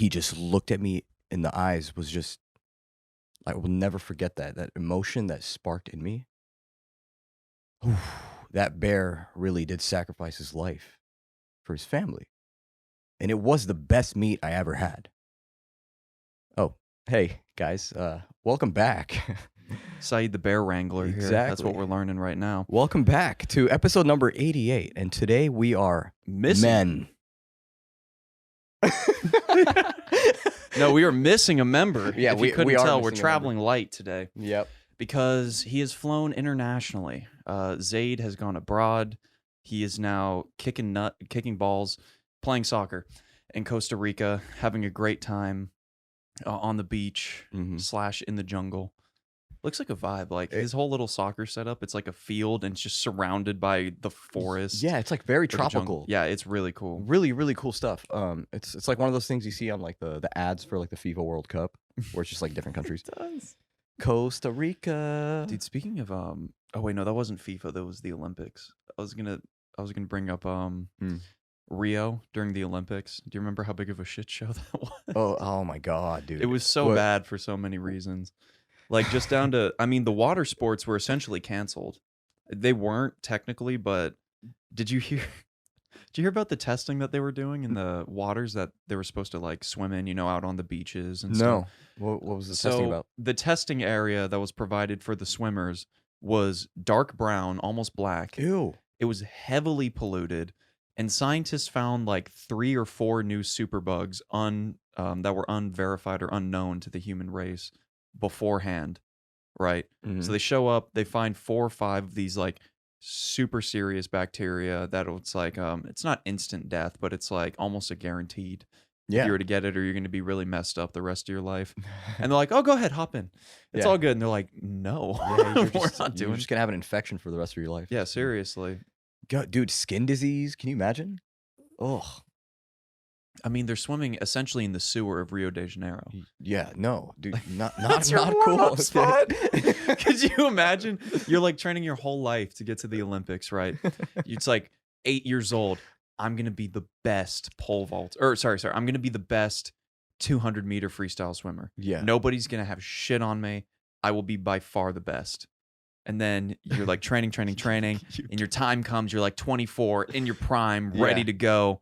he just looked at me in the eyes was just, I will never forget that emotion that sparked in me. That bear really did sacrifice his life for his family. And it was the best meat I ever had. Oh, hey, guys. Welcome back. Zaid the Bear Wrangler here. That's what we're learning right now. Welcome back to episode number 88. And today we are men. No, we are missing a member. Yeah, if you couldn't we are tell, we're missing a traveling light today. Yep. Because he has flown internationally. Zaid has gone abroad. He is now kicking balls, playing soccer in Costa Rica, having a great time on the beach / in the jungle. Looks like a vibe. Like his whole little soccer setup, it's like a field and it's just surrounded by the forest. Yeah, it's like very tropical. Yeah, it's really cool. Really, really cool stuff. It's like one of those things you see on like the ads for like the FIFA World Cup, where it's just like different countries. It does. Costa Rica. Dude, speaking of oh wait, no, that wasn't FIFA, that was the Olympics. I was gonna bring up Rio during the Olympics. Do you remember how big of a shit show that was? Oh my god, dude. It was so bad for so many reasons. Like just down to, I mean, the water sports were essentially canceled. They weren't technically, but did you hear about the testing that they were doing in the waters that they were supposed to like swim in, out on the beaches and stuff? No. What was the testing about? The testing area that was provided for the swimmers was dark brown, almost black. Ew. It was heavily polluted, and scientists found like 3 or 4 new superbugs that were unverified or unknown to the human race beforehand, right? So they show up, they find 4 or 5 of these like super serious bacteria that it's like it's not instant death, but it's like almost a guaranteed. Yeah. If you were to get it, or you're going to be really messed up the rest of your life. And they're like, "Oh, go ahead, hop in. It's all good." And they're like, "No, we're not doing." You're just gonna have an infection for the rest of your life. Yeah, seriously. Dude, skin disease. Can you imagine? Oh. I mean, they're swimming essentially in the sewer of Rio de Janeiro. Yeah, no, dude, not That's your not warm-up cool. spot. Could you imagine? You're like training your whole life to get to the Olympics, right? It's like 8 years old. I'm gonna be the best pole vault, or sorry, I'm gonna be the best 200-meter freestyle swimmer. Yeah, Nobody's gonna have shit on me. I will be by far the best. And then you're like training, and your time comes. You're like 24 in your prime, ready to go.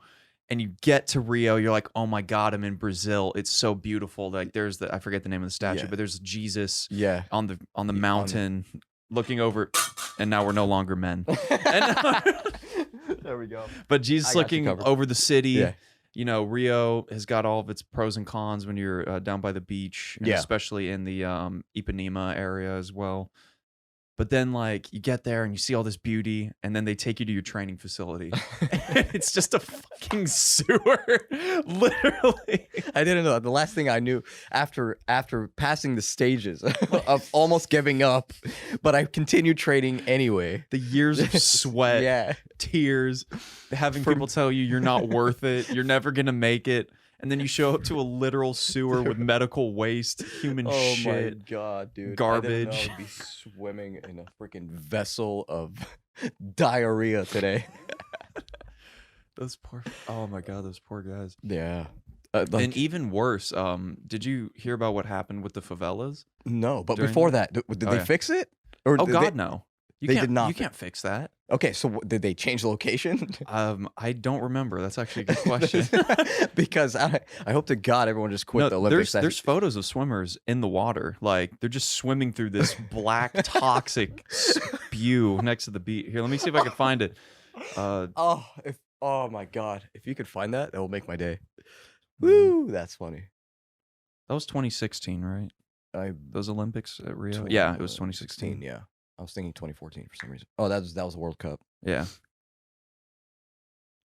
And you get to Rio, you're like, "Oh my God, I'm in Brazil. It's so beautiful." Like there's I forget the name of the statue, but there's Jesus on the mountain looking over, and now we're no longer men. There we go. But Jesus looking over the city. Yeah. Rio has got all of its pros and cons when you're down by the beach, and especially in the Ipanema area as well. But then, like, you get there and you see all this beauty, and then they take you to your training facility. And it's just a fucking sewer, literally. I didn't know. The last thing I knew after passing the stages of almost giving up, but I continued training anyway. The years of sweat, tears, having people tell you you're not worth it, you're never gonna make it. And then you show up to a literal sewer with medical waste, human shit. Oh my God, dude. Garbage. I didn't know I'd be swimming in a freaking vessel of diarrhea today. Oh my God, those poor guys. Yeah. And even worse, did you hear about what happened with the favelas? No, but before that, did they fix it? Or No. They did not. You can't fix that. Okay, so did they change the location? I don't remember. That's actually a good question. Because I hope to God everyone just quit the Olympics. There's photos of swimmers in the water. Like, they're just swimming through this black, toxic spew next to the beach. Here, let me see if I can find it. Oh my God. If you could find that will make my day. Woo, that's funny. That was 2016, right? Those Olympics at Rio? Yeah, it was 2016. Yeah. I was thinking 2014 for some reason. Oh, that was the World Cup. Yeah.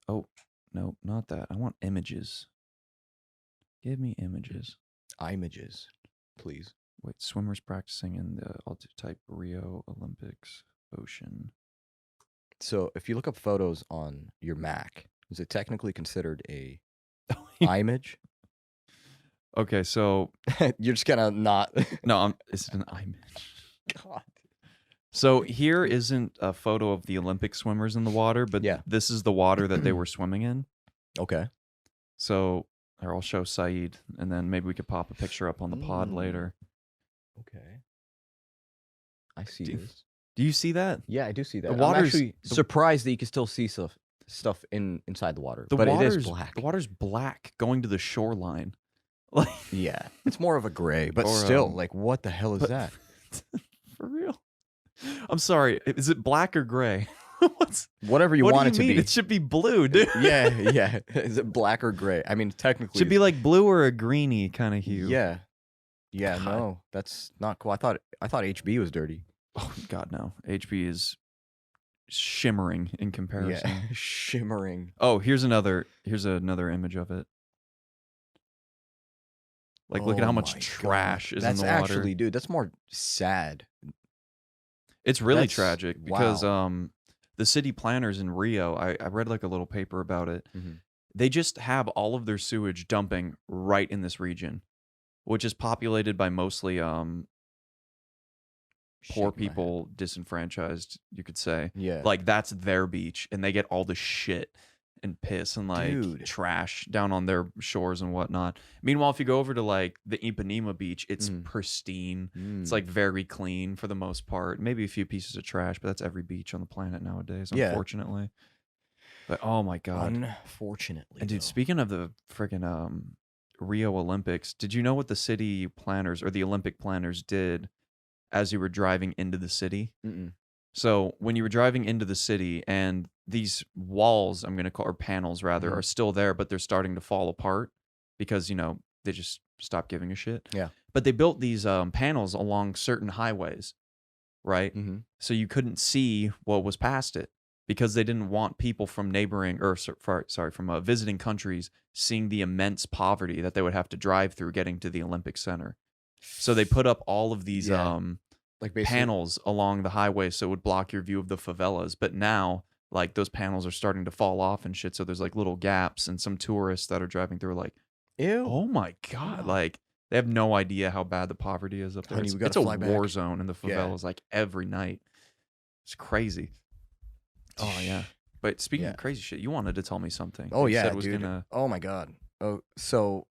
Oh, no, not that. I want images. Give me images. Images, please. Wait, swimmers practicing in the altitude type Rio Olympics ocean. So if you look up photos on your Mac, is it technically considered a image? Okay, so you're just gonna not. No, it's an image. God. So here isn't a photo of the Olympic swimmers in the water, but this is the water that they were swimming in. Okay. So Or I'll show Saeed, and then maybe we could pop a picture up on the pod later. Okay. I see Do- this. Do you see that? Yeah, I do see that. The I'm water's- actually surprised that you can still see stuff inside the water, The but it water's is black. The water's black going to the shoreline. Like, Yeah, it's more of a gray, but Or, still, like, what the hell is but- that? for real. I'm sorry. Is it black or gray? Whatever you what want do it to you mean? be. It should be blue, dude. Yeah. Is it black or gray? I mean, technically, Should be like blue or a greeny kind of hue. Yeah, God. no, that's not cool. I thought HB was dirty. Oh God, no. HB is shimmering in comparison. Yeah, shimmering. Oh, here's another image of it. Like, look at how much my trash God. is That's in the water. actually, dude, that's more sad. It's really That's- tragic because wow. the city planners in Rio, I read like a little paper about it. Mhm. They just have all of their sewage dumping right in this region, which is populated by mostly poor Shaking my head. people, disenfranchised, you could say. Yeah. Like, that's their beach, and they get all the shit and piss and like Dude. trash down on their shores and whatnot. Meanwhile, if you go over to like the Ipanema beach, it's pristine. It's like very clean for the most part. Maybe a few pieces of trash, but that's every beach on the planet nowadays, Yeah. unfortunately. But oh my God. Unfortunately. And dude, though. speaking of the freaking Rio Olympics, did you know what the city planners or the Olympic planners did as you were driving into the city? Mm-mm. So when you were driving into the city and these walls, I'm going to call, or panels rather, Mhm. are still there, but they're starting to fall apart because, they just stopped giving a shit. Yeah. But they built these panels along certain highways, right? Mhm. So you couldn't see what was past it because they didn't want people from neighboring or from visiting countries seeing the immense poverty that they would have to drive through getting to the Olympic Center. So they put up all of these Yeah. Like basically, panels along the highway so it would block your view of the favelas. But now, like, those panels are starting to fall off and shit. So there's like little gaps, and some tourists that are driving through are like, ew. oh my God. Wow. Like, they have no idea how bad the poverty is up there. Honey, It's, we gotta it's a fly war back. zone in the Yeah. favelas, like every night. It's crazy. Oh yeah. But speaking Yeah. of crazy shit, you wanted to tell me something. Oh You yeah, said it was dude. gonna Oh my God. Oh, so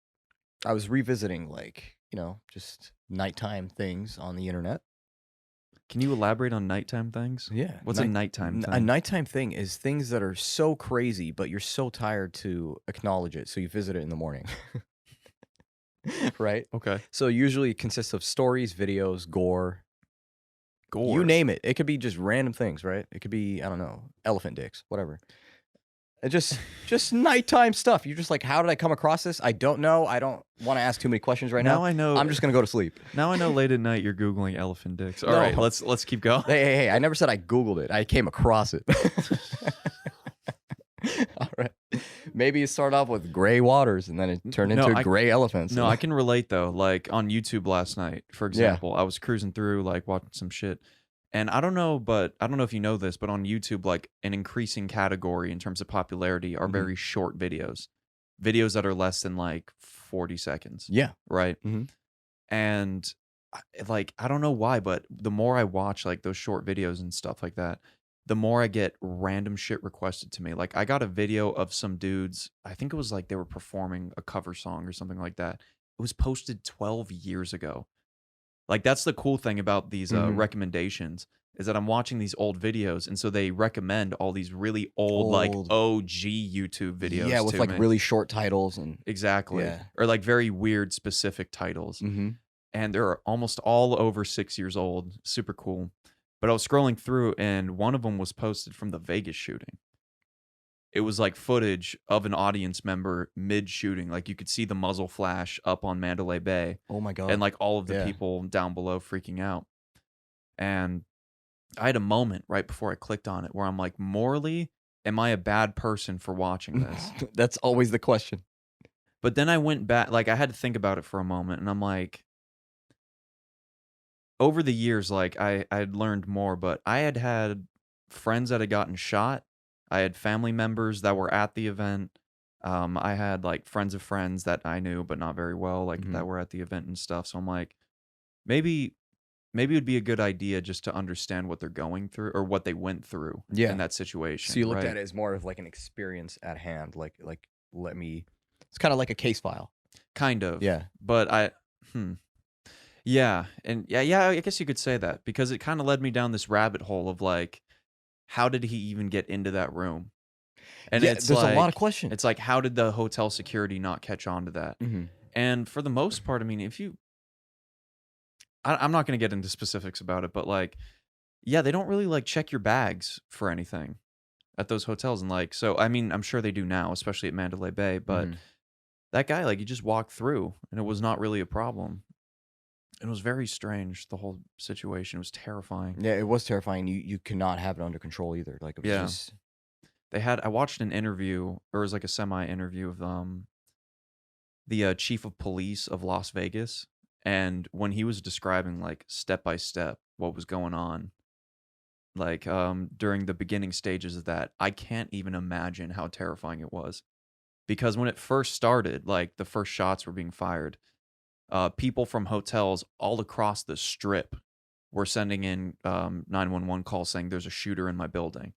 I was revisiting, like, just nighttime things on the internet. Can you elaborate on nighttime things? Yeah. What's a nighttime thing? A nighttime thing is things that are so crazy, but you're so tired to acknowledge it, so you visit it in the morning. Right? Okay. So usually it consists of stories, videos, gore. Gore. You name it. It could be just random things, right? It could be, I don't know, elephant dicks, whatever. It just nighttime stuff. You're just like, how did I come across this? I don't know. I don't want to ask too many questions right now. I know. I'm just gonna go to sleep. Now I know. Late at night, you're googling elephant dicks. All No. right, let's keep going. Hey, I never said I Googled it. I came across it. All right. Maybe you start off with gray waters and then it turned No, into gray elephants. No, I can relate though. Like on YouTube last night, for example, I was cruising through, like watching some shit. And I don't know if you know this, but on YouTube, like an increasing category in terms of popularity are very short videos that are less than like 40 seconds. Yeah. Right. Mhm. And like, I don't know why, but the more I watch like those short videos and stuff like that, the more I get random shit requested to me. Like I got a video of some dudes, I think it was like they were performing a cover song or something like that. It was posted 12 years ago. Like that's the cool thing about these recommendations is that I'm watching these old videos, and so they recommend all these really old. Like OG YouTube videos. Yeah, with to like me. really short titles and Exactly. Yeah. Or like very weird specific titles. And they're almost all over 6 years old. Super cool. But I was scrolling through, and one of them was posted from the Vegas shooting. It was like footage of an audience member mid-shooting. Like you could see the muzzle flash up on Mandalay Bay. Oh my God. And like all of the Yeah. people down below freaking out. And I had a moment right before I clicked on it where I'm like, morally, am I a bad person for watching this? That's always the question. But then I went back, like I had to think about it for a moment, and I'm like, over the years, like I'd learned more, but I had friends that had gotten shot. I had family members that were at the event. I had like friends of friends that I knew, but not very well, like that were at the event and stuff. So I'm like, maybe it would be a good idea just to understand what they're going through or what they went through in that situation. So you looked right? at it as more of like an experience at hand. Like let me It's kind of like a case file. Kind of. Yeah. But yeah, and yeah, I guess you could say that because it kind of led me down this rabbit hole of like, how did he even get into that room? And Yeah, there's a lot of it's questions. like, how did the hotel security not catch on to that? Mhm. And for the most part, I mean, I'm not going to get into specifics about it, but like, yeah, they don't really like check your bags for anything at those hotels. And like, so, I mean, I'm sure they do now, especially at Mandalay Bay, but Mhm. that guy, like, he just walked through and it was not really a problem. It was very strange, the whole situation. It was terrifying. Yeah, it was terrifying. You cannot have it under control either. Like it was Yeah. just I watched an interview, or it was like a semi interview of the chief of police of Las Vegas. And when he was describing like step by step what was going on, like during the beginning stages of that, I can't even imagine how terrifying it was. Because when it first started, like the first shots were being fired, people from hotels all across the strip were sending in 911 calls saying there's a shooter in my building.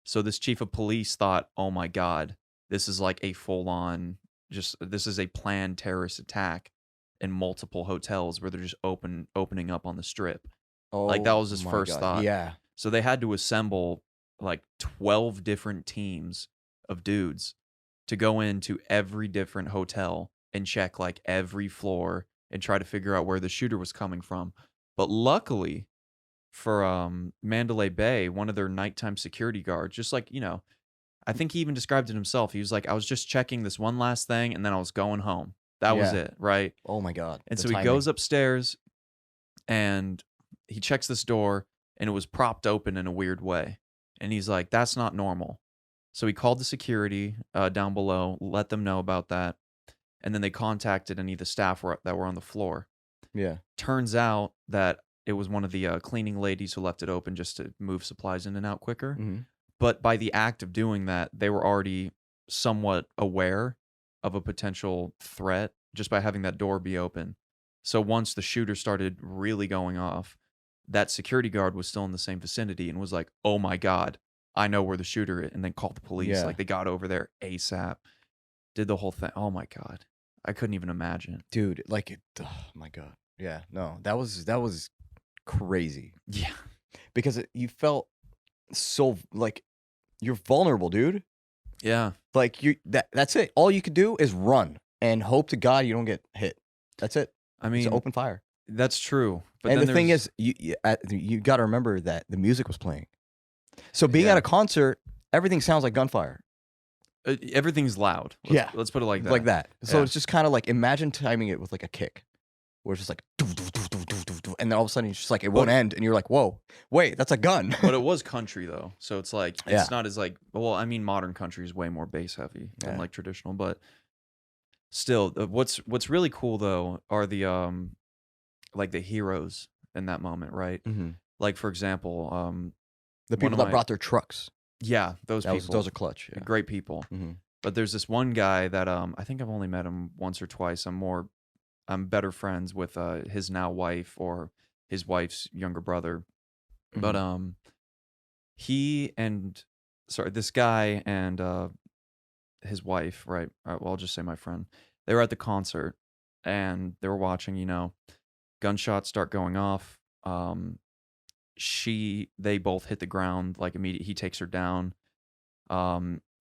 So this chief of police thought, oh my God, this is like a full on, this is a planned terrorist attack in multiple hotels where they're just opening up on the strip. Like that oh was his my first god. thought. Yeah. So they had to assemble like 12 different teams of dudes to go into every different hotel and check like every floor and try to figure out where the shooter was coming from. But luckily for Mandalay Bay, one of their nighttime security guards, just like, I think he even described it himself. He was like, I was just checking this one last thing and then I was going home. That was Yeah. it, right? Oh my god. And The so he timing. goes upstairs and he checks this door and it was propped open in a weird way. And he's like, that's not normal. So he called the security down below, let them know about that. And then they contacted any of the staff that were on the floor. Yeah. Turns out that it was one of the cleaning ladies who left it open just to move supplies in and out quicker. Mhm. But by the act of doing that, they were already somewhat aware of a potential threat just by having that door be open. So once the shooter started really going off, that security guard was still in the same vicinity and was like, oh my God, I know where the shooter is. And then called the police. Yeah. Like they got over there ASAP, did the whole thing. Oh my God. I couldn't even imagine. Dude, like oh my god. Yeah. No. That was crazy. Yeah. Because you felt so like you're vulnerable, dude. Yeah. Like that's it. All you could do is run and hope to God you don't get hit. That's it. I It's mean, open fire. that's true. But And then the thing there's- is, you got to remember that the music was playing. So being Yeah. at a concert, everything sounds like gunfire. everything's loud. Yeah. Let's put it like that. Like that. So Yeah. it's just kind of like imagine timing it with like a kick, where it's just like, doo, doo, doo, doo, doo, doo, doo, and then all of a sudden it's just like it won't But- end, and you're like, whoa, wait, that's a gun. But it was country though, so it's like Yeah. it's not as like, well, I mean, modern country is way more bass heavy than Yeah. like traditional, but still, what's really cool though are the like the heroes in that moment, right? Mhm. Like for example, The One people of that my- brought their trucks. yeah, those people, Those are clutch. Yeah. great people. Mhm. But there's this one guy that I think I've only met him once or twice. I'm better friends with his now wife or his wife's younger brother. But Mhm. this guy and his wife, right? Well, I'll just say my friend. They were at the concert and they were watching, gunshots start going off. They both hit the ground like immediately. He takes her down.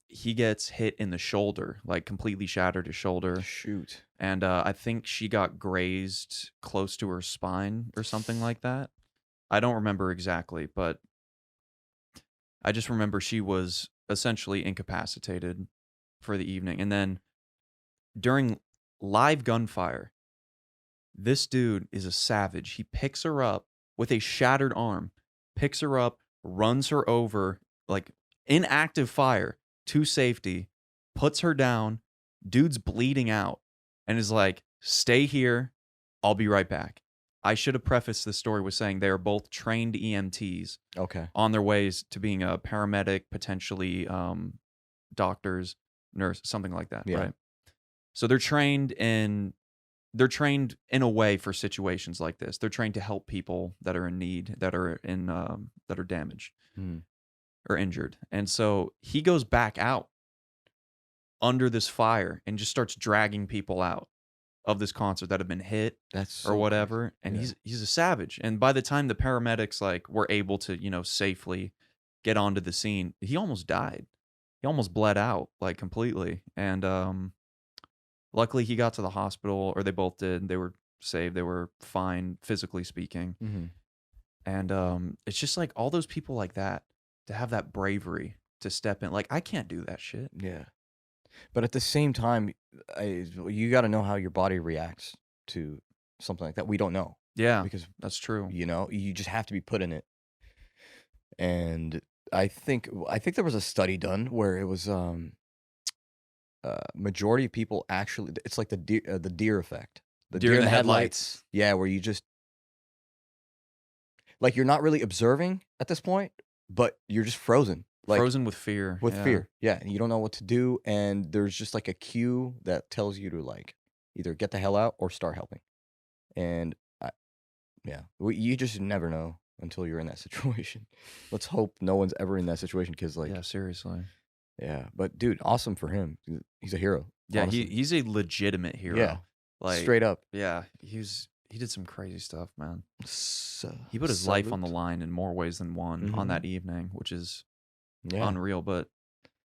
He gets hit in the shoulder, like completely shattered his shoulder. Shoot. And I think she got grazed close to her spine or something like that. I don't remember exactly, but I just remember she was essentially incapacitated for the evening. And then during live gunfire, this dude is a savage. He picks her up with a shattered arm, picks her up, runs her over, like in active fire to safety, puts her down. Dude's bleeding out and is like, stay here. I'll be right back. I should have prefaced this story with saying they are both trained EMTs Okay. on their ways to being a paramedic, potentially doctors, nurse, something like that, Yeah. right? So they're trained in a way for situations like this. They're trained to help people that are in need, that are damaged Mhm. or injured. And so he goes back out under this fire and just starts dragging people out of this concert that have been hit That's or so whatever. And Yeah. he's a savage. And by the time the paramedics like were able to, safely get onto the scene, he almost died. He almost bled out like completely. And luckily he got to the hospital, or they both did. They were saved. They were fine, physically speaking. Mm-hmm. And it's just like all those people like that, to have that bravery to step in. Like, I can't do that shit. Yeah. But at the same time, you got to know how your body reacts to something like that. We don't know Yeah, because, that's true. you just have to be put in it. And I think there was a study done where it was majority of people actually, it's like the deer effect. The Deer in the headlights. Yeah, where you just like you're not really observing at this point, but you're just frozen. Like Frozen with fear. with yeah. fear. Yeah, and you don't know what to do, and there's just like a cue that tells you to like either get the hell out or start helping. And you just never know until you're in that situation. Let's hope no one's ever in that situation, because like Yeah, seriously. yeah, but dude, awesome for him. He's a hero. Yeah, honestly. he's a legitimate hero. Yeah, Like, straight up. Yeah, he did some crazy stuff, man. So, He put his life on the salute. line in more ways than one on that evening, which is Yeah, unreal. But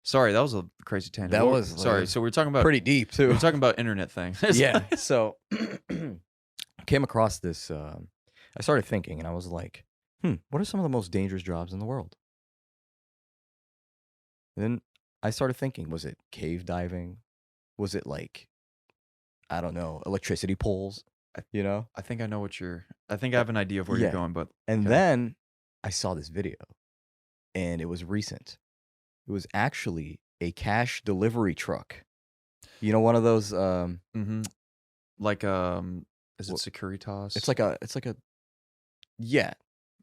sorry, that was a crazy tangent. that What- was sorry. So we were talking about pretty deep we too. were talking about internet things. Yeah. So I came across this. I started thinking, and I was like, what are some of the most dangerous jobs in the world? And then I started thinking, was it cave diving? Was it like, I don't know, electricity poles? You know? I think I know what you're. I think I have an idea of where Yeah. you're going, but And okay. then I saw this video, and it was recent. It was actually a cash delivery truck. You know, one of those. Like is it What- Securitas? It's like a. Yeah,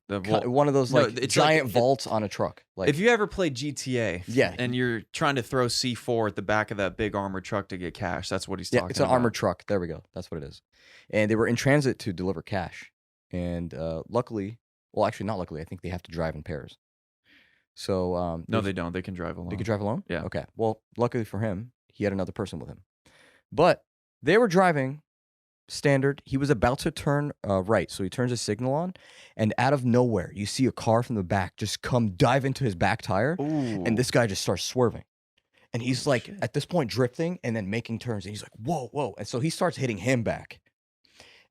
the one of those no, like it's like- giant vaults on a truck. Like if you ever played GTA, Yeah. and you're trying to throw C4 at the back of that big armored truck to get cash, that's what he's yeah, talking it's an about. armored truck. There we go. That's what it is. And they were in transit to deliver cash. And luckily, well, actually not luckily, I think they have to drive in pairs. So No, they don't. They can drive alone. They could drive alone? Yeah. Okay. Well, luckily for him, he had another person with him. But they were driving standard. He was about to turn right. So he turns his signal on, and out of nowhere, you see a car from the back just come dive into his back tire. Ooh. And this guy just starts swerving. And he's like, shit. at this point, drifting and then making turns. And he's like, whoa, whoa. And so he starts hitting him back.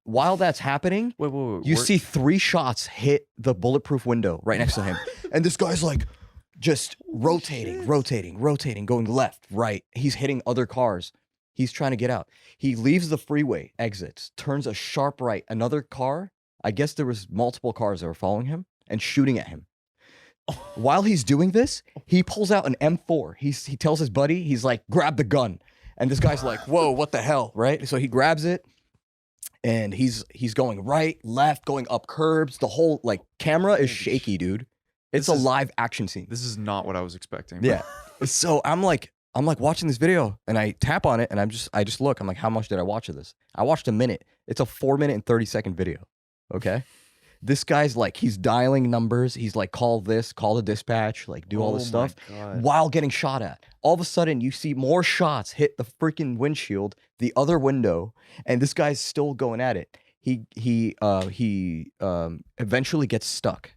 While that's happening, Wait. you see 3 shots hit the bulletproof window right next to him. And this guy's like just rotating, going left, right. He's hitting other cars. He's trying to get out. He leaves the freeway, exits, turns a sharp right. Another car, I guess there was multiple cars that were following him and shooting at him. While he's doing this, he pulls out an M4. He tells his buddy, he's like, grab the gun. And this guy's like, whoa, what the hell, right? So he grabs it. And he's going right, left, going up curbs. The whole like camera is shaky, dude. It's This a is- live action scene. This is not what I was expecting. Yeah. So I'm like watching this video, and I tap on it, and I just look. I'm like, how much did I watch of this? I watched a minute. It's a 4-minute and 30-second video. Okay. This guy's like, he's dialing numbers. He's like, call this, call the dispatch, like do all this stuff while getting shot at. All of a sudden, you see more shots hit the freaking windshield, the other window, and this guy's still going at it. He eventually gets stuck.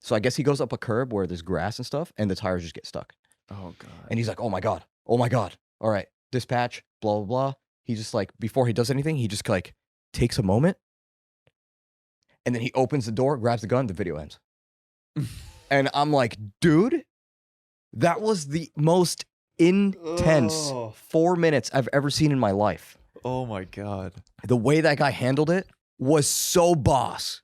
So I guess he goes up a curb where there's grass and stuff, and the tires just get stuck. Oh god. And he's like, oh my God. All right, dispatch, blah, blah, blah. He just like, before he does anything, he just like takes a moment, and then he opens the door, grabs the gun, the video ends. And I'm like, dude, that was the most intense 4 minutes I've ever seen in my life. Oh my god. The way that guy handled it was so boss.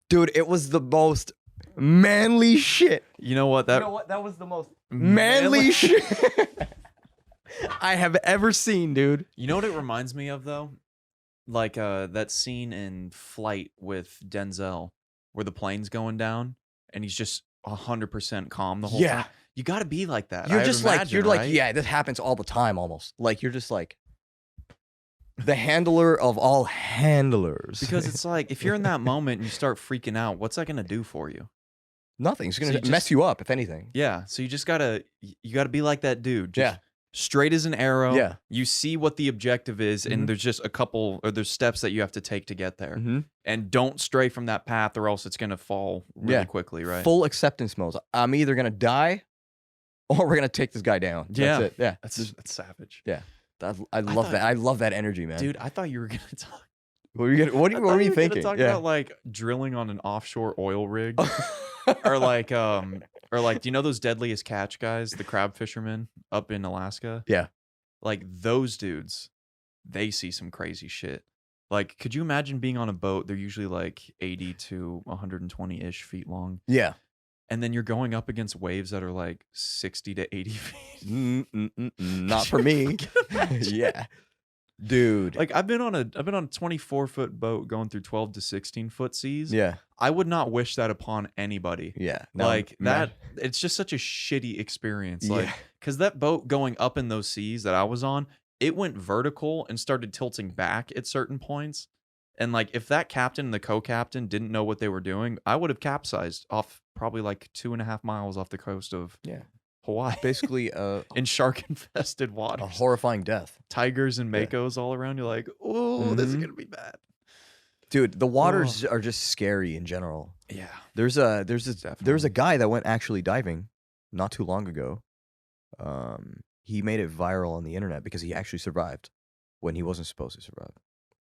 Dude, it was the most manly shit. You know what? That was the most manly shit I have ever seen, dude. You know what it reminds me of though? Like that scene in Flight with Denzel where the plane's going down and he's just 100% calm the whole Yeah. time. You got to be like that. You're I just would like, imagine, you're like, right? yeah, this happens all the time almost. Like, you're just like the handler of all handlers. Because it's like if you're in that moment and you start freaking out, what's that going to do for you? nothing. It's So going you to mess just- you up, if anything. Yeah, so you just got to be like that dude. Just Yeah. straight as an arrow. Yeah. You see what the objective is, Mhm. and there's just there's steps that you have to take to get there. Mm-hmm. And don't stray from that path, or else it's gonna fall really quickly, right? Full acceptance mode. I'm either gonna die, or we're gonna take this guy down. Yeah. That's it. Yeah, That's savage. yeah. I love that. I love that energy, man. Dude, I thought you were gonna talk. what were you gonna, what I were thought you were gonna thinking? talk Yeah. about like drilling on an offshore oil rig, or like, do you know those Deadliest Catch guys, the crab fishermen up in Alaska? Yeah. Like those dudes, they see some crazy shit. Like, could you imagine being on a boat? They're usually like 80 to 120-ish feet long. Yeah. And then you're going up against waves that are like 60 to 80 feet. Not for me. Yeah. Dude. Like I've been on a 24-foot boat going through 12 to 16-foot seas. Yeah. I would not wish that upon anybody. Yeah. No, Like man. that, it's just such a shitty experience. Like, Yeah. because that boat going up in those seas that I was on, it went vertical and started tilting back at certain points. And like, if that captain and the co-captain didn't know what they were doing, I would have capsized off probably like 2.5 miles off the coast of Hawaii. Basically in shark-infested waters. a horrifying death. Tigers and makos all around. You're like, oh, this is Mhm. gonna be bad. Dude, the waters are just scary in general. Yeah. There's a Definitely. guy that went actually diving not too long ago. He made it viral on the internet because he actually survived when he wasn't supposed to survive.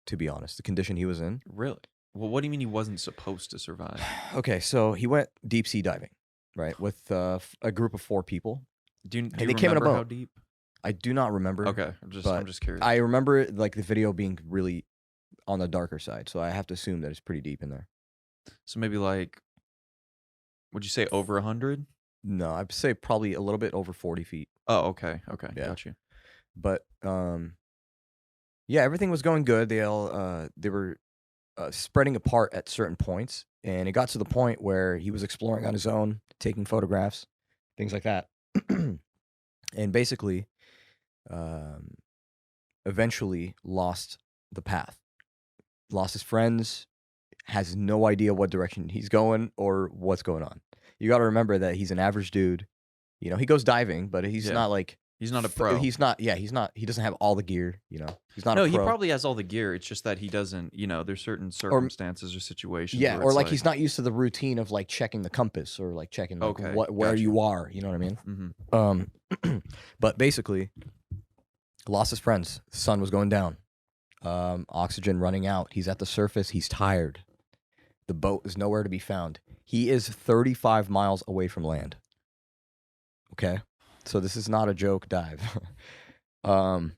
To be honest, the condition he was in. Really? Well, what do you mean he wasn't supposed to survive? Okay, so he went deep sea diving, right, with a group of 4 people. Do you they came in a remember how boat. deep? I do not remember. Okay, I'm but just curious. I remember like the video being really on the darker side, so I have to assume that it's pretty deep in there. So maybe like, would you say over 100? No, I'd say probably a little bit over 40 feet. Oh, okay, Yeah. got you. But yeah, everything was going good. They were spreading apart at certain points, and it got to the point where he was exploring on his own, taking photographs, things like that, and basically, eventually lost the path, lost his friends, has no idea what direction he's going or what's going on. You got to remember that he's an average dude. You know, he goes diving, but he's Yeah. not like He's not a pro. He's not. Yeah, he's not. He doesn't have all the gear. You know, he's not. No, a he pro. probably has all the gear. It's just that he doesn't. You know, there's certain circumstances or situations. Yeah, where or it's like he's not used to the routine of like checking the compass or like checking like Okay, where gotcha. you are. You know what I mean? Mhm. But basically, lost his friends. The sun was going down. Oxygen running out. He's at the surface. He's tired. The boat is nowhere to be found. He is 35 miles away from land. Okay, so this is not a joke dive. And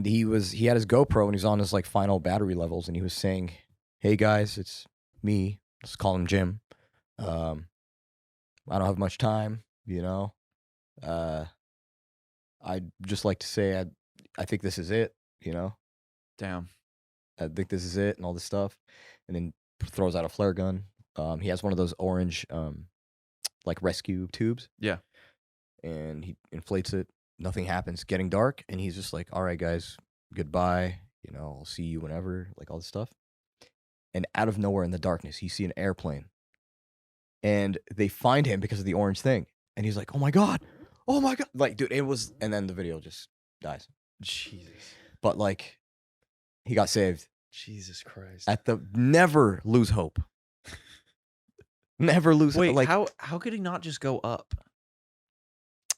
he had his GoPro and he's on his like final battery levels and he was saying, "Hey guys, it's me. Let's call him Jim. I don't have much time, you know. I'd just like to say I think this is it, you know. Damn. I think this is it and all this stuff." And then throws out a flare gun. He has one of those orange like rescue tubes. Yeah. And he inflates it. Nothing happens. Getting dark, and he's just like, "All right, guys, goodbye. You know, I'll see you whenever." Like all this stuff. And out of nowhere in the darkness, you see an airplane, and they find him because of the orange thing. And he's like, "Oh my god, oh my god!" Like, dude, it was. And then the video just dies. Jesus. But like, he got saved. Jesus Christ. At the never lose hope. Never lose. Wait, like, how could he not just go up?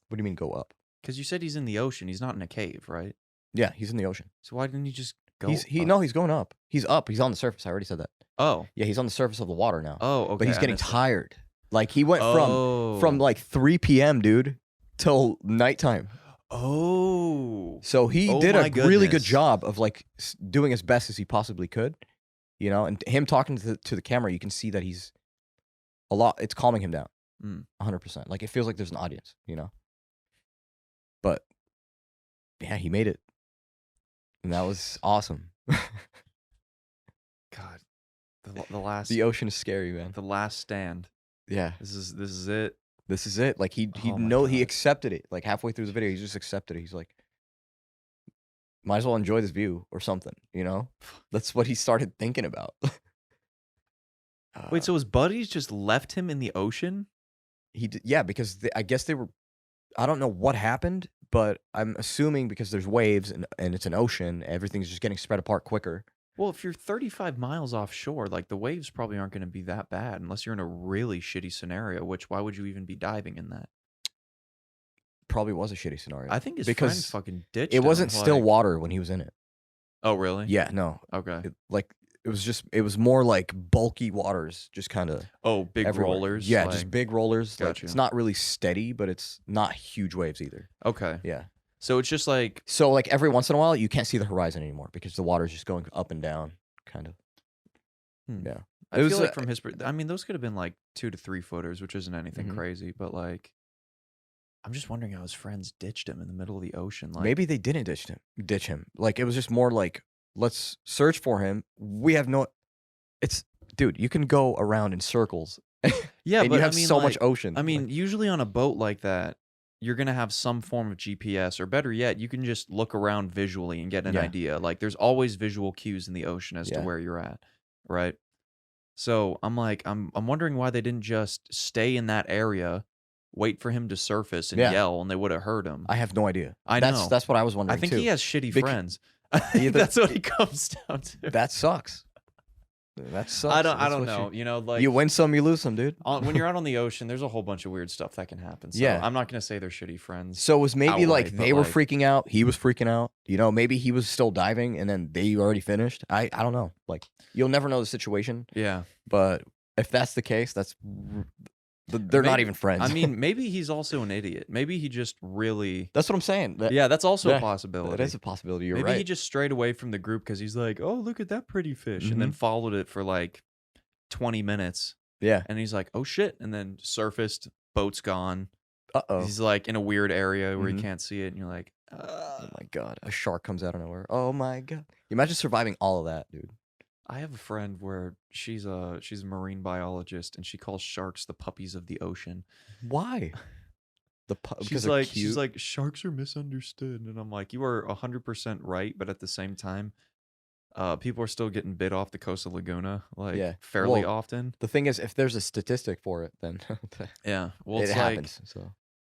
what do you mean go up? Because you said he's in the ocean. He's not in a cave, right? Yeah, he's in the ocean. So why didn't he just go? He's up? he's going up. He's up. He's on the surface. I already said that. Oh. Yeah, he's on the surface of the water now. Oh, okay. But he's I getting missed it. tired. Like he went Oh. from like 3 p.m., dude, till nighttime. Oh. So he Oh did a my really good goodness. job of like doing as best as he possibly could, you know. And him talking to the camera, you can see that he's a lot. It's calming him down, 100%. Like it feels like there's an audience, you know. But yeah, he made it, and that was awesome. God. The last The ocean is scary, man. the last stand. Yeah, This is it. this is it. Like he Oh my he God. accepted it. Like halfway through the video, he just accepted it. He's like, might as well enjoy this view or something, you know? That's what he started thinking about. Wait, so his buddies just left him in the ocean? Yeah, because I guess they were. I don't know what happened, but I'm assuming because there's waves and it's an ocean, everything's just getting spread apart quicker. Well, if you're 35 miles offshore, like the waves probably aren't going to be that bad unless you're in a really shitty scenario, which why would you even be diving in that? Probably was a shitty scenario. I think his friend because fucking ditched it wasn't him. still Like, water when he was in it. oh, really? Yeah, no. Okay. It was more like bulky waters, just kind of Oh, big everywhere. rollers. Yeah, like, just big rollers. Like Gotcha. it's not really steady, but it's not huge waves either. Okay. Yeah. So it's just like, So like every once in a while, you can't see the horizon anymore because the water's just going up and down, kind of. Yeah. I It was, feel like from his, I mean, those could have been like 2 to 3 footers, which isn't anything Mhm. crazy, but like, I'm just wondering how his friends ditched him in the middle of the ocean. Like, Maybe they didn't ditch him. Like it was just more like, let's search for him. We have no. It's dude. You can go around in circles. yeah, and but you have I mean, so much like, ocean. I mean, Like, usually on a boat like that, you're gonna have some form of GPS, or better yet, you can just look around visually and get an Yeah. idea. Like, there's always visual cues in the ocean as to Yeah. where you're at, right? So I'm like, I'm wondering why they didn't just stay in that area, wait for him to surface and Yeah. yell, and they would have heard him. I have no idea. I know. That's what I was I wondering think too. he has shitty Bec- friends. I think Either- that's what he comes down to. That sucks. That sucks. I That's don't what know. You know, like you win some, you lose some, dude. when you're out on the ocean, there's a whole bunch of weird stuff that can happen. So Yeah. I'm not gonna say they're shitty friends. So it was maybe like outright, they but, were like- freaking out, he was freaking out. You know, maybe he was still diving and then they already finished. I don't know. Like you'll never know the situation, Yeah. but if that's the case, they're not Maybe- even friends. I mean, maybe he's also an idiot. Maybe he just really. that's what I'm saying. Yeah, that's also yeah, a possibility. That is a possibility. You're Maybe right. he just strayed away from the group because he's like, "Oh, look at that pretty fish," and then followed it for like 20 minutes, Yeah. and he's like, "Oh shit!" and then surfaced, boat's gone. Uh-oh. He's like in a weird area where Mhm. you can't see it, and you're like, Oh my god. A shark comes out of nowhere. Oh my god. You imagine surviving all of that, dude. I have a friend where she's a marine biologist, and she calls sharks the puppies of the ocean. Why? Because She's they're like, cute? sharks are misunderstood, and I'm like, you are 100% right, but at the same time, people are still getting bit off the coast of Laguna, like Yeah. fairly Well, often. The thing is, if there's a statistic for it, then Yeah, well, it it's like, happens. So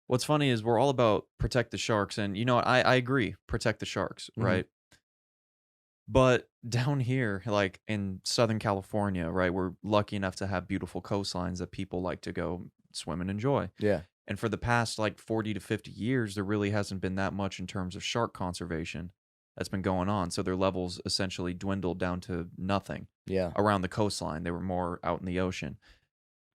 what's funny is we're all about protect the sharks, and you know what? I agree, protect the sharks, Mhm. right? But down here, like in Southern California, right, we're lucky enough to have beautiful coastlines that people like to go swim and enjoy. yeah. And for the past like 40 to 50 years, there really hasn't been that much in terms of shark conservation that's been going on. So their levels essentially dwindled down to nothing Yeah. around the coastline. They were more out in the ocean.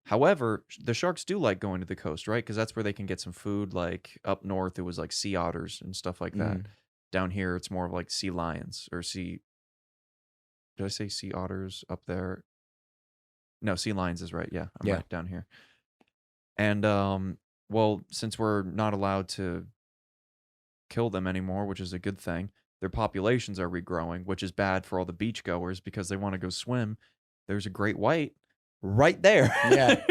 However, the sharks do like going to the coast, right? Because that's where they can get some food. Like up north, it was like sea otters and stuff like that. Mhm. Down here, it's more of like sea lions or sea. Did I say sea otters up there? No, sea lions is right. Yeah, I'm Yeah. right down here. And well, since we're not allowed to kill them anymore, which is a good thing, their populations are regrowing, which is bad for all the beachgoers because they want to go swim. There's a great white right there. Yeah.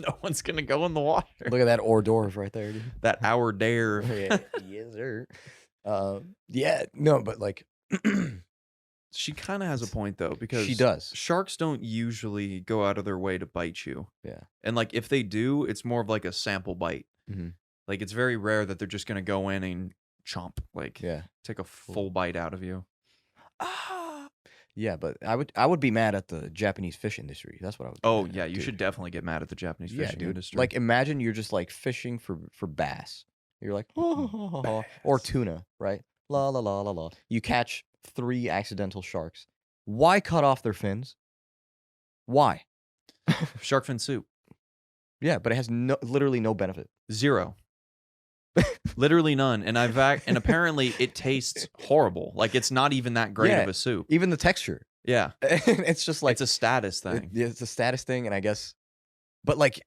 No one's gonna go in the water. Look at that hors d'oeuvre right there, dude. That hour dare. Yeah, yes, sir. Yeah, no, but like, She kind of has a point though, because she does. sharks don't usually go out of their way to bite you. Yeah. And like if they do, it's more of like a sample bite. Mhm. Like it's very rare that they're just gonna go in and chomp, like Yeah. take a full bite out of you. Ah. Yeah, but I would be mad at the Japanese fish industry. That's what I would. Be Oh mad yeah, at, you dude. should definitely get mad at the Japanese Yeah, fishing dude. industry. Like, imagine you're just like fishing for bass. You're like, or tuna, right? La la la la la. You catch 3 accidental sharks. Why cut off their fins? Why? shark fin soup, Yeah, but it has literally no benefit. 0. Literally none. And and apparently it tastes horrible. Like it's not even that great Yeah. of a soup. Even the texture. Yeah. It's just like It's a status thing. it's a status thing, and I guess. But like,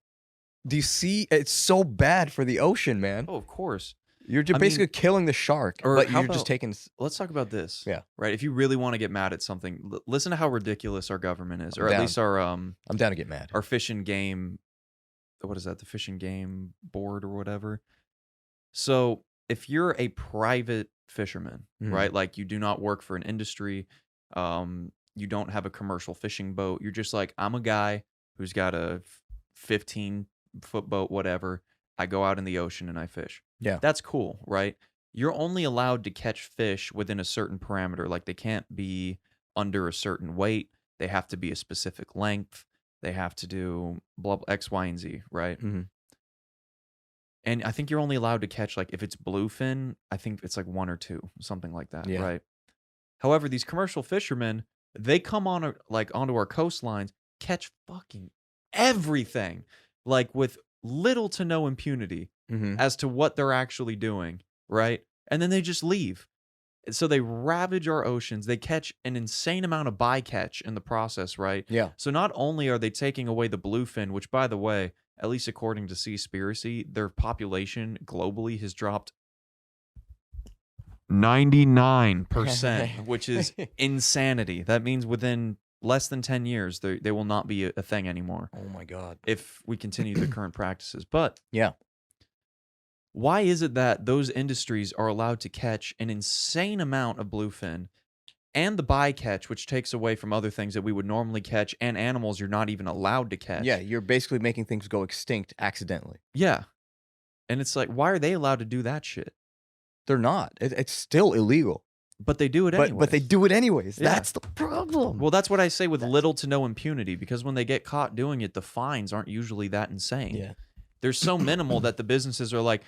do you see? It's so bad for the ocean, man. Oh, of course. You're just I basically mean, killing the shark, or but how you're just about- taking. Let's talk about this. Yeah. Right. If you really want to get mad at something, listen to how ridiculous our government is, or I'm at down. least our I'm down to get mad. fish and game. What is that? The fish and game board or whatever. So if you're a private fisherman, Mhm. right? Like you do not work for an industry, you don't have a commercial fishing boat. You're just like, I'm a guy who's got a 15-foot boat, whatever. I go out in the ocean and I fish. Yeah. That's cool, right? You're only allowed to catch fish within a certain parameter. Like they can't be under a certain weight. They have to be a specific length. They have to do blah, blah X, Y, and Z, right? Mm-hmm. And I think you're only allowed to catch, like, if it's bluefin, I think it's like one or two, something like that, Yeah. right? However, these commercial fishermen, they come on onto our coastlines, catch fucking everything, like with little to no impunity Mm-hmm. as to what they're actually doing, right? And then they just leave. So they ravage our oceans. They catch an insane amount of bycatch in the process, right? Yeah. So not only are they taking away the bluefin, which, by the way, at least according to Seaspiracy, their population globally has dropped 99%, which is insanity. That means within less than 10 years, they will not be a thing anymore Oh my God. if we continue the current practices. But Yeah. why is it that those industries are allowed to catch an insane amount of bluefin and the bycatch, which takes away from other things that we would normally catch, and animals you're not even allowed to catch? Yeah. You're basically making things go extinct accidentally. Yeah. And it's like, why are they allowed to do that shit? They're not. It's still illegal. But they do it anyway. But they do it anyways. Yeah. That's the problem. Well, that's what I say with little to no impunity, because when they get caught doing it, the fines aren't usually that insane. Yeah. They're so minimal that the businesses are like,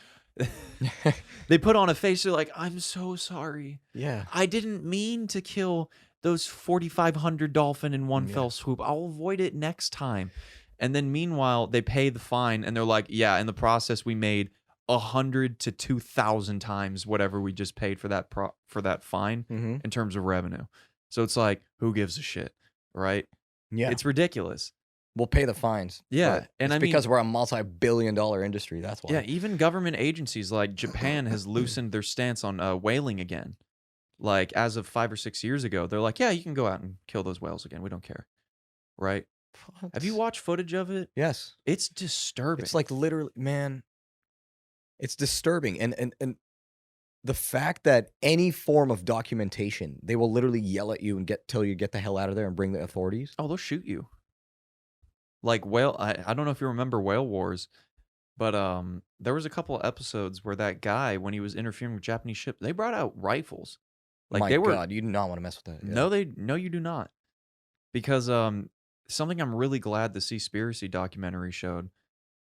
they put on a face, they're like, I'm so sorry. Yeah. I didn't mean to kill those 4,500 dolphin in one Yeah. fell swoop. I'll avoid it next time. And then meanwhile, they pay the fine and they're like, yeah, in the process, we made 100 to 2,000 times whatever we just paid for that fine Mm-hmm. in terms of revenue. So it's like, who gives a shit, right? Yeah. It's ridiculous. We'll pay the fines. Yeah, but and it's I mean- because we're a multi-billion-dollar industry. That's why. Yeah, even government agencies like Japan has loosened their stance on whaling again. Like as of 5 or 6 years ago, they're like, yeah, you can go out and kill those whales again. We don't care, right? Have you watched footage of it? Yes. It's disturbing. It's like literally, man. It's disturbing, and the fact that any form of documentation, they will literally yell at you and tell you get the hell out of there and bring the authorities. oh, they'll shoot you. Like whale, I don't know if you remember Whale Wars, but there was a couple of episodes where that guy, when he was interfering with Japanese ships, they brought out rifles. Like My they were God, you do not want to mess with that. Yeah. No, you do not. Because something I'm really glad the Seaspiracy documentary showed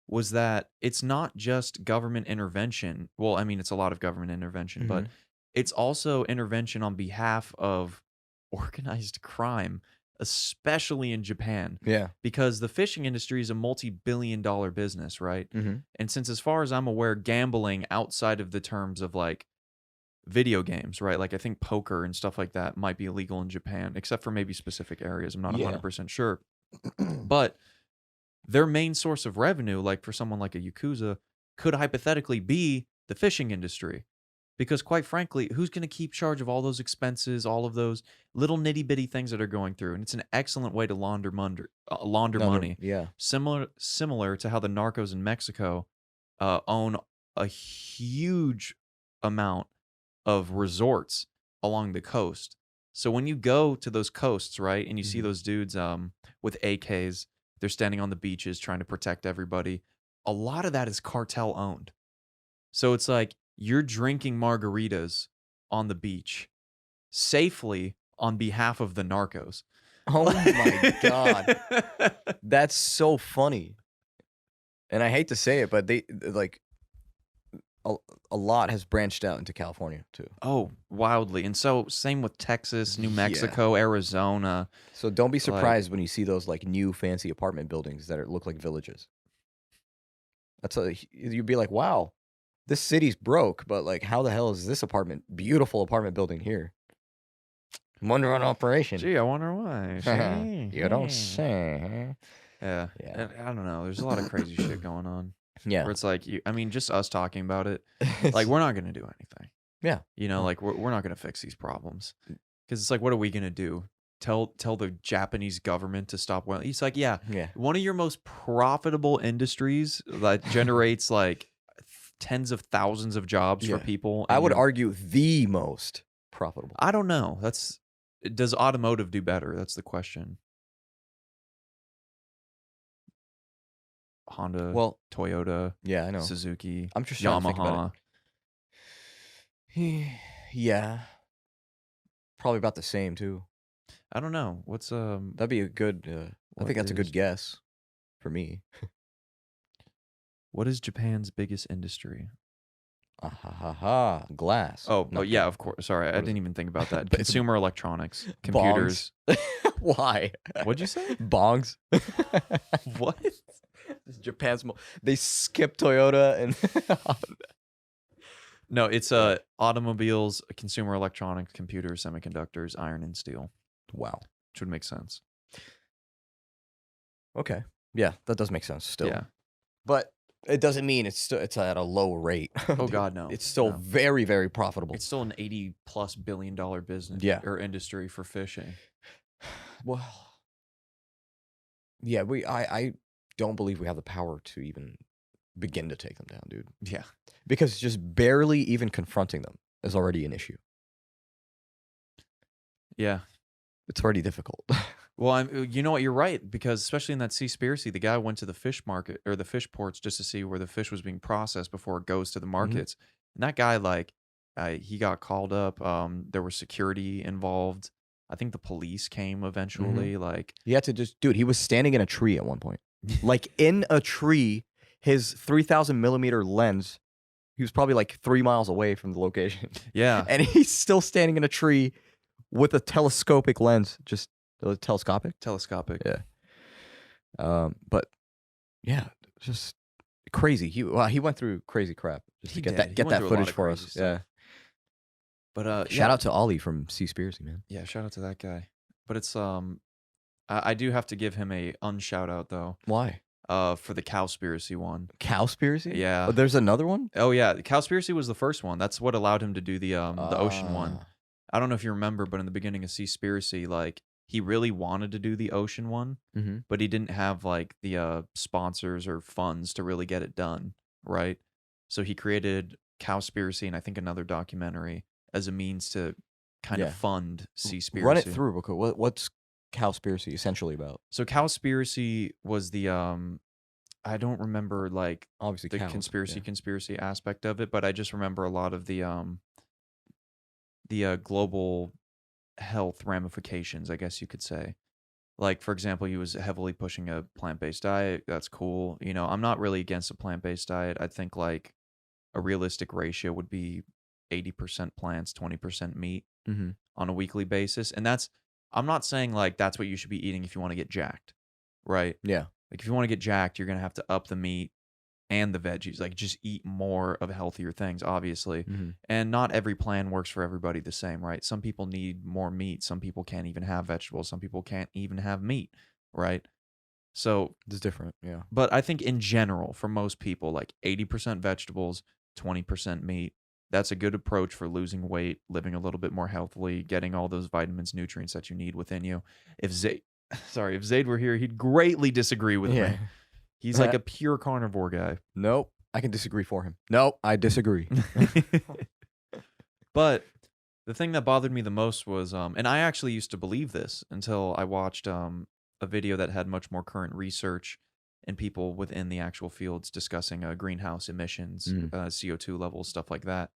was that it's not just government intervention. Well, I mean, it's a lot of government intervention, but it's also intervention on behalf of organized crime, especially in Japan, Yeah. because the fishing industry is a multi-billion-dollar business, right? Mm-hmm. And since, as far as I'm aware, gambling outside of the terms of like video games, right? Like I think poker and stuff like that might be illegal in Japan, except for maybe specific areas. I'm not Yeah. 100% sure. But their main source of revenue, like for someone like a Yakuza, could hypothetically be the fishing industry. Because quite frankly, who's going to keep charge of all those expenses, all of those little nitty bitty things that are going through? And it's an excellent way to launder money. Yeah. Similar to how the narcos in Mexico own a huge amount of resorts along the coast. So when you go to those coasts, right, and you see Mhm. those dudes with AKs, they're standing on the beaches trying to protect everybody. A lot of that is cartel owned. So it's like you're drinking margaritas on the beach safely on behalf of the narcos. Oh my God. That's so funny. And I hate to say it, but they like a lot has branched out into California too. Oh, wildly. And so same with Texas, New Yeah. Mexico, Arizona. So don't be surprised when you see those like new fancy apartment buildings that look like villages. You'd be like, wow, this city's broke, but like, how the hell is this beautiful apartment building here? Wonder on operation. Gee, I wonder why. See? You don't say. Yeah. Yeah. I don't know. There's a lot of crazy shit going on. Yeah. Where it's like, I mean, just us talking about it, like, we're not going to do anything. Yeah. You know, like, we're not going to fix these problems. Because it's like, what are we going to do? Tell the Japanese government to stop whaling? He's like, yeah, one of your most profitable industries that generates like tens of thousands of jobs for people. I would argue the most profitable. I don't know. Does automotive do better? That's the question. Honda, Well, Toyota, yeah, I know. Suzuki, I'm just trying to think about Yamaha. Yeah, probably about the same too. I don't know. What's That'd be a good. I what think that's a is good guess for me. what is Japan's biggest industry? Ah ha ha ha! Glass. Oh, Not yeah, kidding. of course. Sorry, I What is didn't it? even think about that. But it's Consumer electronics, bongs. computers. Why? What'd you say? Bongs. What? This is Japan's. They skip Toyota and. No, it's Yeah. automobiles, consumer electronics, computers, semiconductors, iron and steel, Wow. which would make sense. Okay. Yeah, that does make sense still. Yeah. But it doesn't mean it's at a low rate. Oh Dude, God, no. it's still No. very, very profitable. It's still an $80+ billion business Yeah. or industry for fishing. Well, yeah, I don't believe we have the power to even begin to take them down, dude. Yeah. Because just barely even confronting them is already an issue. Yeah. It's already difficult. Well, you know what? You're right, because especially in that Seaspiracy, the guy went to the fish market or the fish ports just to see where the fish was being processed before it goes to the markets. And that guy, like, he got called up. There was security involved. I think the police came eventually. Like, He had to just, dude, he was standing in a tree at one point. Like in a tree, his 3,000 millimeter lens, he was probably like 3 miles away from the location. yeah, And he's still standing in a tree with a telescopic lens, just telescopic. telescopic. Yeah. But yeah, just crazy. He went through crazy crap just He to did. He get went that through a lot footage of for crazy us. stuff. Yeah. But Shout out to Ollie from Seaspiracy, man. Yeah, shout out to that guy. But it's I do have to give him a unshout out though. Why? For the Cowspiracy one. Cowspiracy? Yeah. Oh, there's another one? Oh yeah, the Cowspiracy was the first one. That's what allowed him to do the ocean one. I don't know if you remember, but in the beginning of Seaspiracy, like he really wanted to do the ocean one, but he didn't have like the sponsors or funds to really get it done, right? So he created Cowspiracy and I think another documentary as a means to kind Yeah. of fund Seaspiracy. Run it through real quick. What's Cowspiracy essentially about? So Cowspiracy was the I don't remember like Obviously, the cows, conspiracy aspect of it, but I just remember a lot of the global health ramifications, I guess you could say. Like, for example, he was heavily pushing a plant-based diet. That's cool. You know, I'm not really against a plant-based diet. I think like a realistic ratio would be 80% plants, 20% meat on a weekly basis. And I'm not saying like that's what you should be eating if you want to get jacked, right? Yeah. Like if you want to get jacked, you're going to have to up the meat and the veggies. Like just eat more of healthier things, obviously. And not every plan works for everybody the same, right? Some people need more meat. Some people can't even have vegetables. Some people can't even have meat, right? So It's different. Yeah. but I think in general, for most people, like 80% vegetables, 20% meat, that's a good approach for losing weight, living a little bit more healthily, getting all those vitamins, nutrients that you need within you. If Zaid were here, he'd greatly disagree with me. He's like a pure carnivore guy. Nope. I can disagree for him. Nope. I disagree. But the thing that bothered me the most was, and I actually used to believe this until I watched a video that had much more current research and people within the actual fields discussing greenhouse emissions, CO2 levels, stuff like that.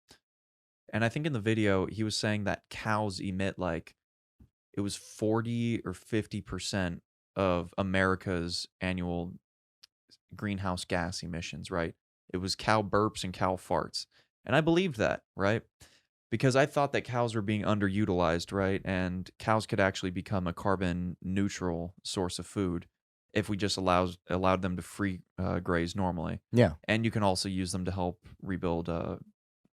And I think in the video, he was saying that cows emit like, it was 40 or 50% of America's annual greenhouse gas emissions, right? It was cow burps and cow farts. And I believed that, right? Because I thought that cows were being underutilized, right? And cows could actually become a carbon neutral source of food if we just allowed them to free graze normally. Yeah. And you can also use them to help rebuild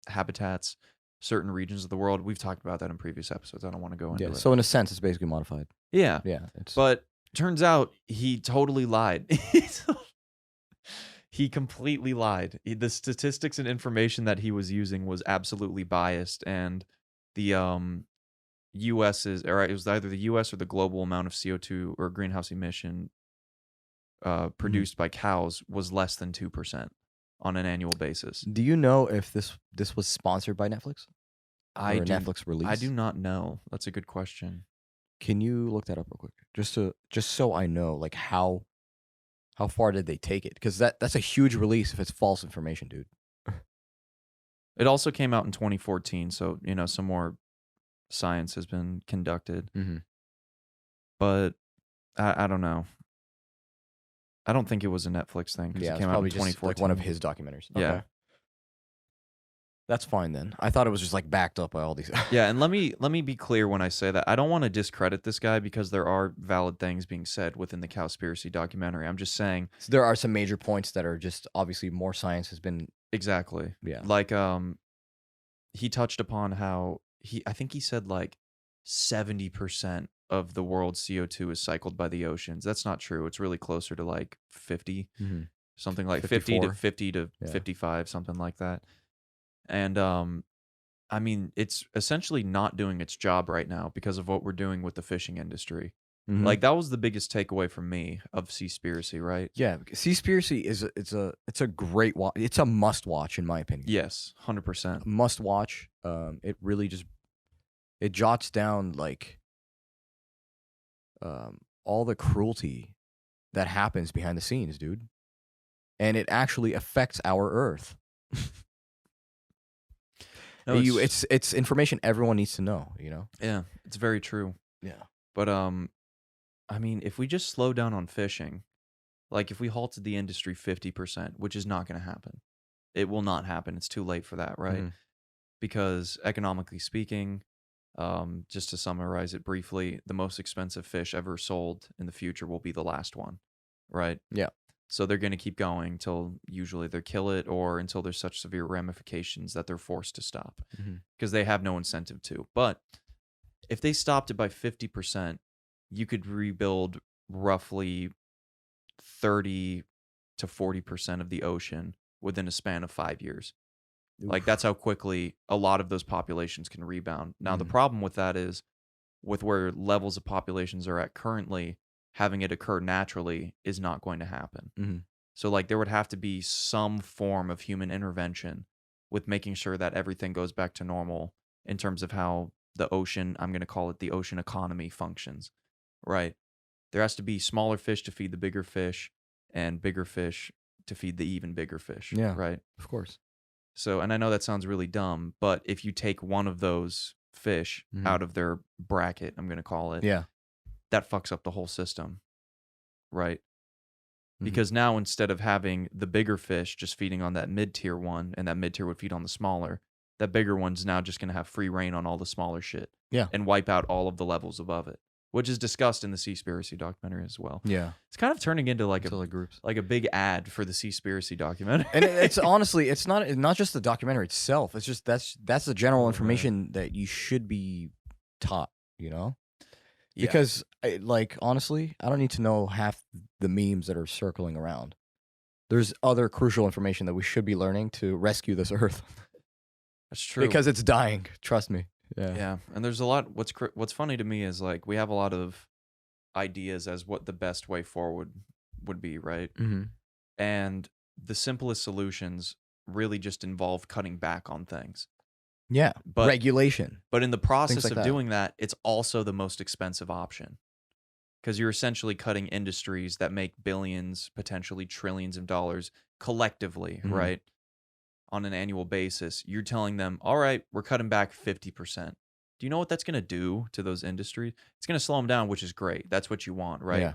habitats, certain regions of the world. We've talked about that in previous episodes. I don't want to go into it. So in a sense, it's basically modified. Yeah. Yeah. But turns out he totally lied. He completely lied. The statistics and information that he was using was absolutely biased, and the U.S. it was either the U.S. or the global amount of CO2 or greenhouse emission produced by cows was less than 2% on an annual basis. Do you know if this was sponsored by Netflix? Netflix release? I do not know. That's a good question. Can you look that up real quick? Just so I know, like how far did they take it? Because that's a huge release if it's false information, dude. It also came out in 2014, so some more science has been conducted. Mm-hmm. But I don't know. I don't think it was a Netflix thing because Yeah, it it's came out in probably just 2014. like one of his documentaries. Yeah. Okay. That's fine then. I thought it was just like backed up by all these. Yeah, and let me be clear when I say that. I don't want to discredit this guy because there are valid things being said within the Cowspiracy documentary. I'm just saying So there are some major points that are just obviously more science has been. exactly. Yeah. Like he touched upon how I think he said like 70% of the world's CO2 is cycled by the oceans. That's not true. It's really closer to like 50, Mm-hmm. something like 54. 50 to Yeah. 55, something like that. And I mean, it's essentially not doing its job right now because of what we're doing with the fishing industry. Mm-hmm. Like that was the biggest takeaway from me of Seaspiracy, right? Yeah, Seaspiracy is it's a great watch. It's a must watch in my opinion. Yes, 100%. Must watch. It really just it jots down like all the cruelty that happens behind the scenes, dude, and it actually affects our Earth. No, it's information everyone needs to know. Yeah, it's very true. Yeah. But I mean, if we just slow down on fishing, like if we halted the industry 50%, which is not going to happen. It will not happen. It's too late for that, right? Mhm. Because economically speaking, just to summarize it briefly, the most expensive fish ever sold in the future will be the last one, right? Yeah. So they're going to keep going till usually they kill it or until there's such severe ramifications that they're forced to stop because they have no incentive to. But if they stopped it by 50%, you could rebuild roughly 30 to 40% of the ocean within a span of 5 years. Like that's how quickly a lot of those populations can rebound. Now, the problem with that is with where levels of populations are at currently, having it occur naturally is not going to happen. Mm-hmm. So like there would have to be some form of human intervention with making sure that everything goes back to normal in terms of how the ocean, I'm going to call it the ocean economy, functions, right? There has to be smaller fish to feed the bigger fish and bigger fish to feed the even bigger fish, Yeah. right? Of course. So, and I know that sounds really dumb, but if you take one of those fish out of their bracket, I'm going to call it, Yeah. that fucks up the whole system, right? Mhm. Because now instead of having the bigger fish just feeding on that mid-tier one and that mid-tier would feed on the smaller, that bigger one's now just going to have free reign on all the smaller shit. Yeah. And wipe out all of the levels above it, which is discussed in the Seaspiracy documentary as well. Yeah. It's kind of turning into like groups. like a big ad for the Seaspiracy documentary. And it's honestly, it's not just the documentary itself. It's just that's the general information that you should be taught, Yeah. Because like honestly, I don't need to know half the memes that are circling around. There's other crucial information that we should be learning to rescue this Earth. That's true. Because it's dying. Trust me. Yeah. Yeah, and there's a lot. What's funny to me is like we have a lot of ideas as what the best way forward would be, right? Mm-hmm. And the simplest solutions really just involve cutting back on things. Yeah. But regulation. But in the process like of that. doing that, it's also the most expensive option. Because you're essentially cutting industries that make billions, potentially trillions of dollars collectively, right? On an annual basis. You're telling them, all right, we're cutting back 50%. Do you know what that's going to do to those industries? It's going to slow them down, which is great. That's what you want, right? Yeah.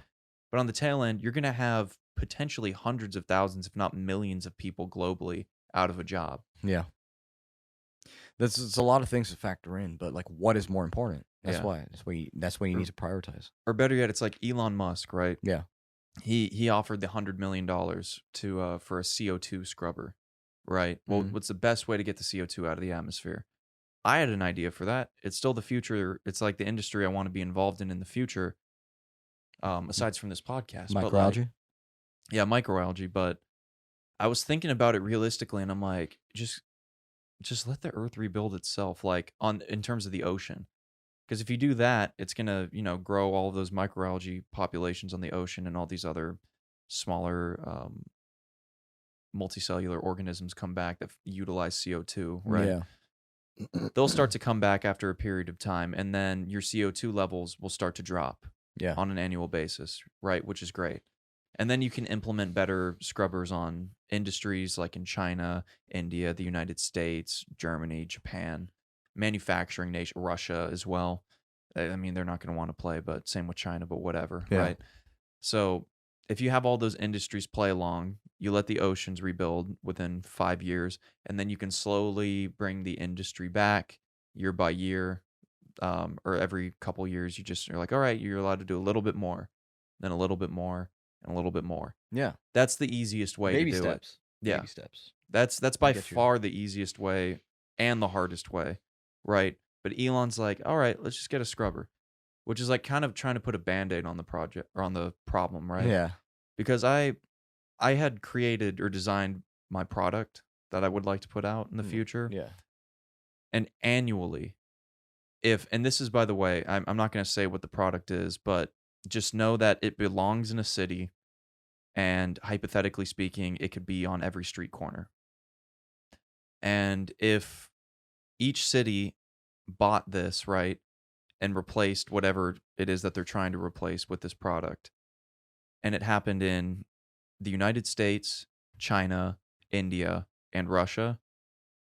But on the tail end, you're going to have potentially hundreds of thousands, if not millions of people globally out of a job. Yeah. It's a lot of things to factor in, but like what is more important? That's why you need to prioritize. Or better yet, it's like Elon Musk, right? Yeah. He offered the $100 million to for a CO2 scrubber, right? Well, what's the best way to get the CO2 out of the atmosphere? I had an idea for that. It's still the future. It's like the industry I want to be involved in the future. Aside from this podcast, Microalgae. Yeah, microalgae. But I was thinking about it realistically, and I'm like, just let the Earth rebuild itself, like in terms of the ocean. Because if you do that, it's gonna grow all of those microalgae populations on the ocean, and all these other smaller multicellular organisms come back that utilize CO2, right? Yeah. They'll start to come back after a period of time, and then your CO2 levels will start to drop Yeah. on an annual basis, right? Which is great. And then you can implement better scrubbers on industries like in China, India, the United States, Germany, Japan, manufacturing nation, Russia as well. I mean, they're not going to want to play, but same with China, but whatever, Yeah. right? So if you have all those industries play along, you let the oceans rebuild within 5 years, and then you can slowly bring the industry back year by year, or every couple years. You're like, all right, you're allowed to do a little bit more, then a little bit more, and a little bit more. Yeah. That's the easiest way Baby to do steps. it. Yeah, Baby steps. that's I by get you. far the easiest way and the hardest way, right? But Elon's like, all right, let's just get a scrubber, which is like kind of trying to put a band-aid on the project or on the problem, right? Yeah. Because I had created or designed my product that I would like to put out in the future, Yeah. and annually, and this is, by the way, I'm not going to say what the product is, but just know that it belongs in a city, and hypothetically speaking, it could be on every street corner. And if each city bought this, right, and replaced whatever it is that they're trying to replace with this product, and it happened in the United States, China, India, and Russia,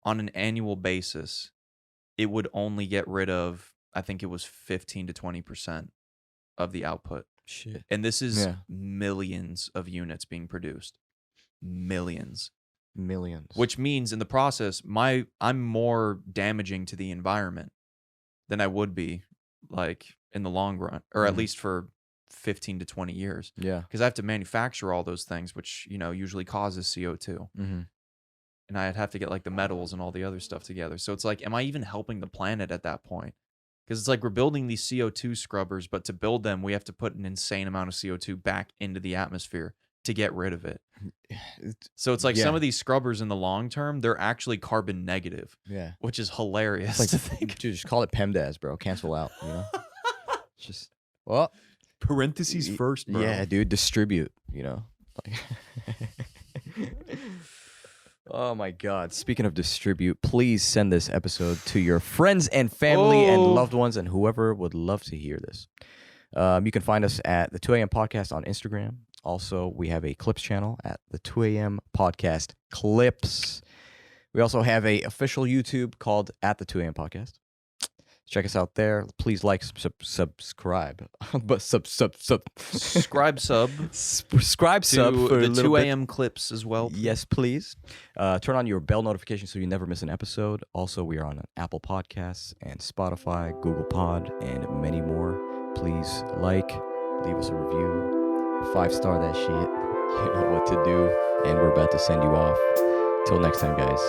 on an annual basis, it would only get rid of, I think it was 15 to 20% of the output. Shit. And this is Yeah. millions of units being produced. Millions. Millions. Which means in the process, I'm more damaging to the environment than I would be, like, in the long run, or at least for 15 to 20 years. Yeah. Because I have to manufacture all those things, which, usually causes CO2. Mm-hmm. And I'd have to get like the metals and all the other stuff together. So it's like, am I even helping the planet at that point? Because it's like we're building these CO2 scrubbers, but to build them, we have to put an insane amount of CO2 back into the atmosphere to get rid of it. So it's like some of these scrubbers in the long term, they're actually carbon negative. Yeah. Which is hilarious Like, to think. dude, just call it PEMDAS, bro. Cancel out, Just, well. Parentheses first, bro. Yeah, dude, distribute, Like, oh my God. Speaking of distribute, please send this episode to your friends and family and loved ones and whoever would love to hear this. You can find us at the 2 a.m. podcast on Instagram. Also, we have a clips channel at the 2 a.m. podcast clips. We also have a official YouTube called at the 2 a.m. podcast. Check us out there. Please like, subscribe. But subscribe sub for the a little 2 bit. a.m. clips as well. Yes, please. Turn on your bell notification so you never miss an episode. Also, we are on Apple Podcasts and Spotify, Google Pod, and many more. Please leave us a review, 5-star that shit. You know what to do. And we're about to send you off. Till next time, guys.